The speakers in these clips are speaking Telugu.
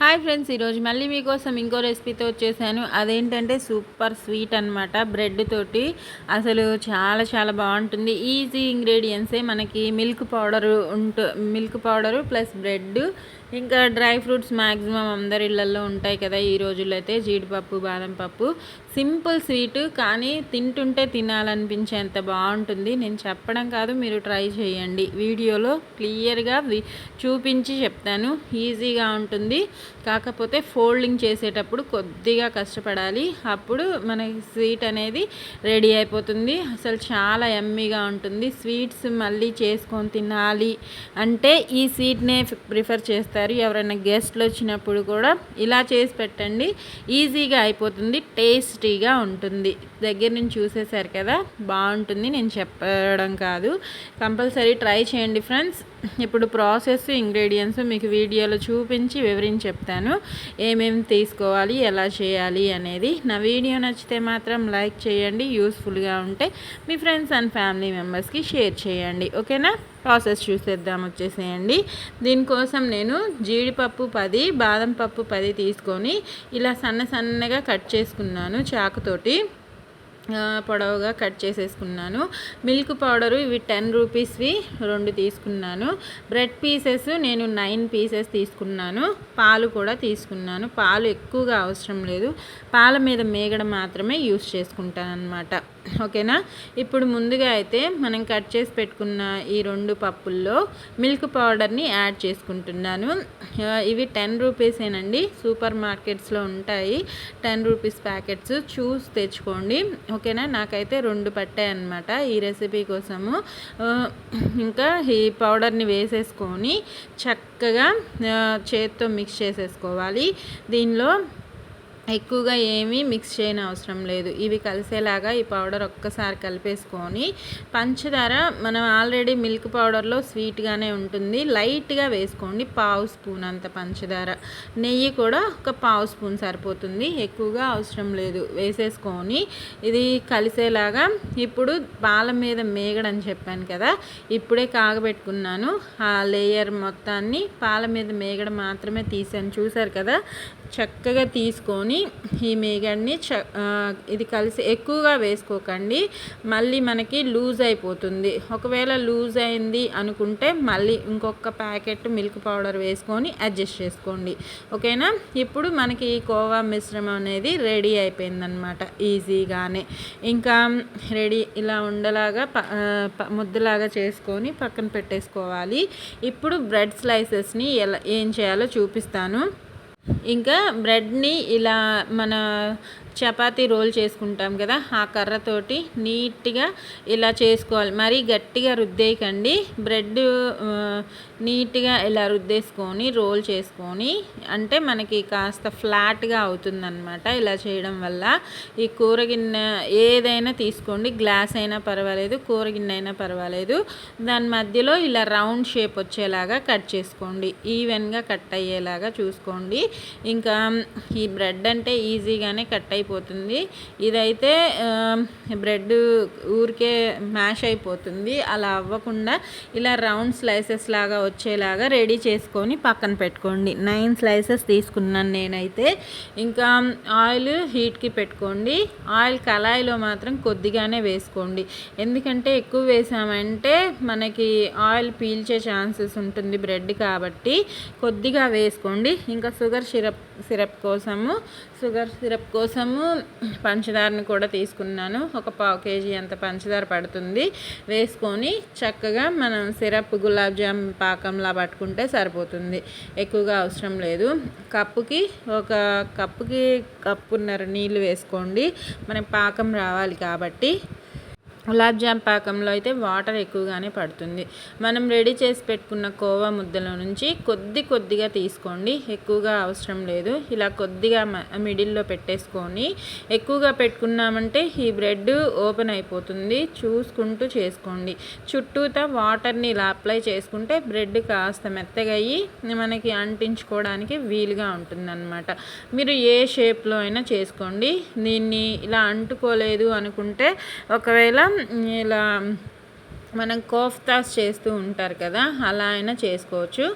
హాయ్ ఫ్రెండ్స్, ఈరోజు మళ్ళీ మీకోసం ఇంకో రెసిపీతో వచ్చేసాను. అదేంటంటే సూపర్ స్వీట్ అనమాట. బ్రెడ్ తోటి అసలు చాలా చాలా బాగుంటుంది. ఈజీ ఇంగ్రీడియంట్సే. మనకి మిల్క్ పౌడరు ప్లస్ బ్రెడ్, ఇంకా డ్రై ఫ్రూట్స్ మ్యాక్సిమం అందరి ఇళ్ళల్లో ఉంటాయి కదా ఈ రోజుల్లో. అయితే జీడిపప్పు, బాదం పప్పు, సింపుల్ స్వీట్ కానీ తింటుంటే తినాలనిపించేంత బాగుంటుంది. నేను చెప్పడం కాదు, మీరు ట్రై చేయండి. వీడియోలో క్లియర్గా చూపించి చెప్తాను. ఈజీగా ఉంటుంది, కాకపోతే ఫోల్డింగ్ చేసేటప్పుడు కొద్దిగా కష్టపడాలి. అప్పుడు మనకి స్వీట్ అనేది రెడీ అయిపోతుంది. అసలు చాలా యమ్మీగా ఉంటుంది. స్వీట్స్ మళ్ళీ చేసుకొని తినాలి అంటే ఈ స్వీట్నే ప్రిఫర్ చేస్తారు. ఎవరైనా గెస్ట్లు వచ్చినప్పుడు కూడా ఇలా చేసి పెట్టండి, ఈజీగా అయిపోతుంది, టేస్టీగా ఉంటుంది. దగ్గర నుంచి చూసేసారు కదా, బాగుంటుంది. నేను చెప్పడం కాదు, కంపల్సరీ ట్రై చేయండి ఫ్రెండ్స్. ఇప్పుడు ప్రాసెస్, ఇంగ్రీడియంట్స్ మీకు వీడియోలో చూపించి వివరించి చెప్తాను. ఏమేమి తీసుకోవాలి, ఎలా చేయాలి అనేది. నా వీడియో నచ్చితే మాత్రం లైక్ చేయండి. యూస్ఫుల్గా ఉంటే మీ ఫ్రెండ్స్ అండ్ ఫ్యామిలీ మెంబర్స్కి షేర్ చేయండి. ఓకేనా? ప్రాసెస్ చూసేద్దాం, వచ్చేసేయండి. దీనికోసం నేను జీడిపప్పు 10, బాదం పప్పు 10 తీసుకొని ఇలా సన్నగా కట్ చేసుకున్నాను. చాకుతోటి పొడవుగా కట్ చేసేసుకున్నాను. మిల్క్ పౌడరు ఇవి 10 రూపీస్వి 2 తీసుకున్నాను. బ్రెడ్ పీసెస్ నేను 9 పీసెస్ తీసుకున్నాను. పాలు కూడా తీసుకున్నాను. పాలు ఎక్కువగా అవసరం లేదు, పాల మీద మేగడ మాత్రమే యూస్ చేసుకుంటాను అన్నమాట. ఓకేనా? ఇప్పుడు ముందుగా అయితే మనం కట్ చేసి పెట్టుకున్న ఈ 2 పప్పుల్లో మిల్క్ పౌడర్ని యాడ్ చేసుకుంటున్నాను. ఇవి 10 రూపీసేనండి, సూపర్ మార్కెట్స్లో ఉంటాయి 10 రూపీస్ ప్యాకెట్స్, చూసి తెచ్చుకోండి. ఓకేనా? నాకైతే 2 పట్టాయి అన్నమాట ఈ రెసిపీ కోసము. ఇంకా ఈ పౌడర్ని వేసేసుకొని చక్కగా చేత్తో మిక్స్ చేసేసుకోవాలి. దీనిలో ఎక్కువగా ఏమీ మిక్స్ చేయని అవసరం లేదు. ఇవి కలిసేలాగా ఈ పౌడర్ ఒక్కసారి కలిపేసుకొని, పంచదార మనం ఆల్రెడీ మిల్క్ పౌడర్లో స్వీట్గానే ఉంటుంది, లైట్గా వేసుకోండి. 1/2 స్పూన్ అంత పంచదార. నెయ్యి కూడా ఒక 1/2 స్పూన్ సరిపోతుంది, ఎక్కువగా అవసరం లేదు. వేసేసుకొని ఇది కలిసేలాగా, ఇప్పుడు పాల మీద మేగడని చెప్పాను కదా, ఇప్పుడే కాగబెట్టుకున్నాను. ఆ లేయర్ మొత్తాన్ని పాల మీద మేగడ మాత్రమే తీసాను. చూసారు కదా, చక్కగా తీసుకొని ఈ మేగడ్ని ఇది కలిసి ఎక్కువగా వేసుకోకండి, మళ్ళీ మనకి లూజ్ అయిపోతుంది. ఒకవేళ లూజ్ అయింది అనుకుంటే మళ్ళీ ఇంకొక ప్యాకెట్ మిల్క్ పౌడర్ వేసుకొని అడ్జస్ట్ చేసుకోండి. ఓకేనా? ఇప్పుడు మనకి ఈ కోవా మిశ్రమం అనేది రెడీ అయిపోయిందనమాట. ఈజీగానే ఇంకా రెడీ, ఇలా ఉండలాగా ముద్దలాగా చేసుకొని పక్కన పెట్టేసుకోవాలి. ఇప్పుడు బ్రెడ్ స్లైసెస్ని ఏం చేయాలో చూపిస్తాను. ఇంకా బ్రెడ్ని ఇలా మన చపాతీ రోల్ చేసుకుంటాం కదా, ఆ కర్రతోటి నీట్గా ఇలా చేసుకోవాలి. మరీ గట్టిగా రుద్దేయకండి. బ్రెడ్ నీట్గా ఇలా రుద్దేసుకొని రోల్ చేసుకొని, అంటే మనకి కాస్త ఫ్లాట్గా అవుతుందన్నమాట ఇలా చేయడం వల్ల. ఈ కూరగిన్నె ఏదైనా తీసుకోండి, గ్లాస్ అయినా పర్వాలేదు, కూరగిన్నె అయినా పర్వాలేదు, దాని మధ్యలో ఇలా రౌండ్ షేప్ వచ్చేలాగా కట్ చేసుకోండి. ఈవెన్గా కట్ అయ్యేలాగా చూసుకోండి. ఇంకా ఈ బ్రెడ్ అంటే ఈజీగానే కట్ అయిపోతుంది. ఇదైతే బ్రెడ్ ఊరికే మ్యాష్ అయిపోతుంది. అలా అవ్వకుండా ఇలా రౌండ్ స్లైసెస్ లాగా వచ్చేలాగా రెడీ చేసుకొని పక్కన పెట్టుకోండి. 9 స్లైసెస్ తీసుకున్నాను నేనైతే. ఇంకా ఆయిల్ హీట్కి పెట్టుకోండి. ఆయిల్ కళాయిలో మాత్రం కొద్దిగానే వేసుకోండి, ఎందుకంటే ఎక్కువ వేసామంటే మనకి ఆయిల్ పీల్చే ఛాన్సెస్ ఉంటుంది బ్రెడ్ కాబట్టి. కొద్దిగా వేసుకోండి. ఇంకా సిరప్ కోసము పంచదారని కూడా తీసుకున్నాను. ఒక 1/2 కేజీ అంత పంచదార పడుతుంది. వేసుకొని చక్కగా మనం సిరప్ గులాబ్ జామ్ పాకంలా పట్టుకుంటే సరిపోతుంది, ఎక్కువగా అవసరం లేదు. కప్పున్నర నీళ్ళు వేసుకోండి, మనకి పాకం రావాలి కాబట్టి. గులాబ్ జామ్ పాకంలో అయితే వాటర్ ఎక్కువగానే పడుతుంది. మనం రెడీ చేసి పెట్టుకున్న కోవా ముద్దల నుంచి కొద్దిగా తీసుకోండి, ఎక్కువగా అవసరం లేదు. ఇలా కొద్దిగా మిడిల్లో పెట్టేసుకొని, ఎక్కువగా పెట్టుకున్నామంటే ఈ బ్రెడ్ ఓపెన్ అయిపోతుంది, చూసుకుంటూ చేసుకోండి. చుట్టూతా వాటర్ని ఇలా అప్లై చేసుకుంటే బ్రెడ్ కాస్త మెత్తగా అయ్యి మనకి అంటించుకోవడానికి వీలుగా ఉంటుందన్నమాట. మీరు ఏ షేప్లో అయినా చేసుకోండి. దీన్ని ఇలా అంటుకోలేదు అనుకుంటే, ఒకవేళ ఇలా మనం కోఫ్తాస్ చేస్తూ ఉంటారు కదా, అలా అయినా చేసుకోవచ్చు.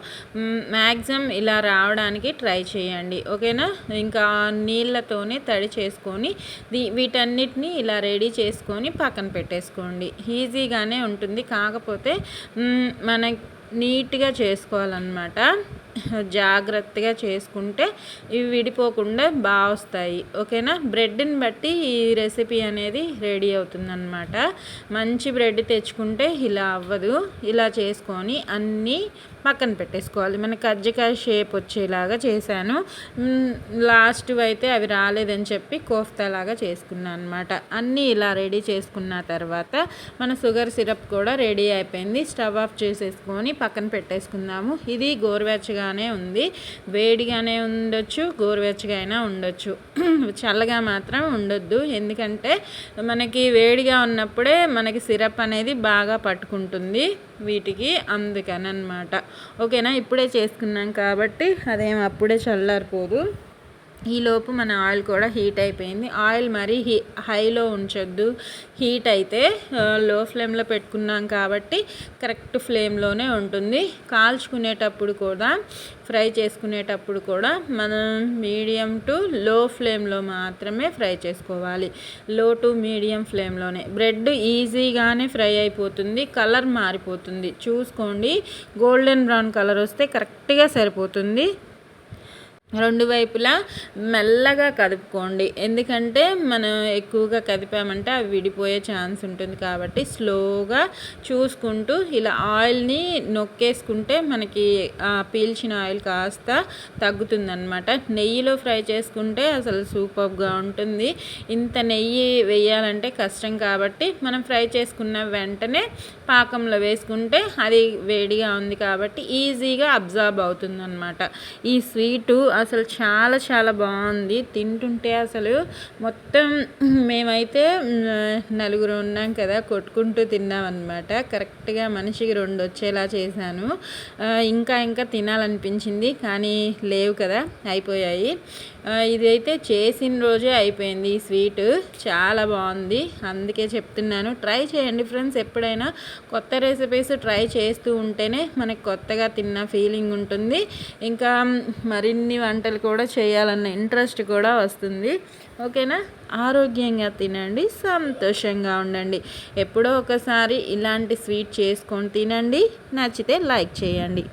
మ్యాక్సిమం ఇలా రావడానికి ట్రై చేయండి, ఓకేనా. ఇంకా నీళ్ళతోనే తడి చేసుకొని వీటన్నిటిని ఇలా రెడీ చేసుకొని పక్కన పెట్టేసుకోండి. ఈజీగానే ఉంటుంది, కాకపోతే మన నీట్గా చేసుకోవాలన్నమాట. జాగ్రత్తగా చేసుకుంటే ఇవి విడిపోకుండా బాగా వస్తాయి, ఓకేనా. బ్రెడ్ని బట్టి ఈ రెసిపీ అనేది రెడీ అవుతుందన్నమాట. మంచి బ్రెడ్ తెచ్చుకుంటే ఇలా అవ్వదు. ఇలా చేసుకొని అన్నీ పక్కన పెట్టేసుకోవాలి. మన కజ్జికాయ షేప్ వచ్చేలాగా చేశాను. లాస్ట్ అయితే అవి రాలేదని చెప్పి కోఫ్తా లాగా చేసుకున్నాను అనమాట. అన్నీ ఇలా రెడీ చేసుకున్న తర్వాత మన షుగర్ సిరప్ కూడా రెడీ అయిపోయింది. స్టవ్ ఆఫ్ చేసేసుకొని పక్కన పెట్టేసుకుందాము. ఇది గోరువెచ్చగానే ఉంది, వేడిగానే ఉండొచ్చు, గోరువెచ్చగా అయినా ఉండొచ్చు. చల్లగా మాత్రం ఉండొద్దు, ఎందుకంటే మనకి వేడిగా ఉన్నప్పుడే మనకి సిరప్ అనేది బాగా పట్టుకుంటుంది వీటికి, అందుకని అనమాట. ఓకేనా. ఇప్పుడే చేసుకున్నాం కాబట్టి అదేం అప్పుడే చల్లారిపోదు. ఈలోపు మన ఆయిల్ కూడా హీట్ అయిపోయింది. ఆయిల్ మరీ హైలో ఉంచొద్దు, హీట్ అయితే లో ఫ్లేమ్లో పెట్టుకున్నాం కాబట్టి కరెక్ట్ ఫ్లేమ్లోనే ఉంటుంది. కాల్చుకునేటప్పుడు కూడా, ఫ్రై చేసుకునేటప్పుడు కూడా మనం మీడియం టు లో ఫ్లేమ్లో మాత్రమే ఫ్రై చేసుకోవాలి. లో టు మీడియం ఫ్లేమ్లోనే. బ్రెడ్ ఈజీగానే ఫ్రై అయిపోతుంది, కలర్ మారిపోతుంది, చూసుకోండి. గోల్డెన్ బ్రౌన్ కలర్ వస్తే కరెక్ట్గా సరిపోతుంది. రెండు వైపులా మెల్లగా కదుపుకోండి, ఎందుకంటే మనం ఎక్కువగా కదిపామంటే అవి విడిపోయే ఛాన్స్ ఉంటుంది. కాబట్టి స్లోగా చూసుకుంటూ ఇలా ఆయిల్ని నొక్కేసుకుంటే మనకి పీల్చిన ఆయిల్ కాస్త తగ్గుతుందన్నమాట. నెయ్యిలో ఫ్రై చేసుకుంటే అసలు సూపర్గా ఉంటుంది. ఇంత నెయ్యి వేయాలంటే కష్టం కాబట్టి మనం ఫ్రై చేసుకున్న వెంటనే పాకంలో వేసుకుంటే అది వేడిగా ఉంది కాబట్టి ఈజీగా అబ్జార్బ్ అవుతుందన్నమాట. ఈ స్వీటు అసలు చాలా చాలా బాగుంది. తింటుంటే అసలు మొత్తం మేమైతే నలుగురు ఉన్నాం కదా, కొట్టుకుంటూ తిన్నాం అనమాట. కరెక్ట్గా మనిషికి 2 వచ్చేలా చేశాను. ఇంకా ఇంకా తినాలనిపించింది కానీ లేవు కదా, అయిపోయాయి. ఇదైతే చేసిన రోజే అయిపోయింది. ఈ స్వీట్ చాలా బాగుంది, అందుకే చెప్తున్నాను. ట్రై చేయండి ఫ్రెండ్స్. ఎప్పుడైనా కొత్త రెసిపీస్ ట్రై చేస్తూ ఉంటేనే మనకు కొత్తగా తిన్న ఫీలింగ్ ఉంటుంది. ఇంకా మరిన్ని వంటలు కూడా చేయాలన్న ఇంట్రెస్ట్ కూడా వస్తుంది, ఓకేనా. ఆరోగ్యంగా తినండి, సంతోషంగా ఉండండి. ఎప్పుడో ఒకసారి ఇలాంటి స్వీట్ చేసుకొని తినండి. నచ్చితే లైక్ చేయండి.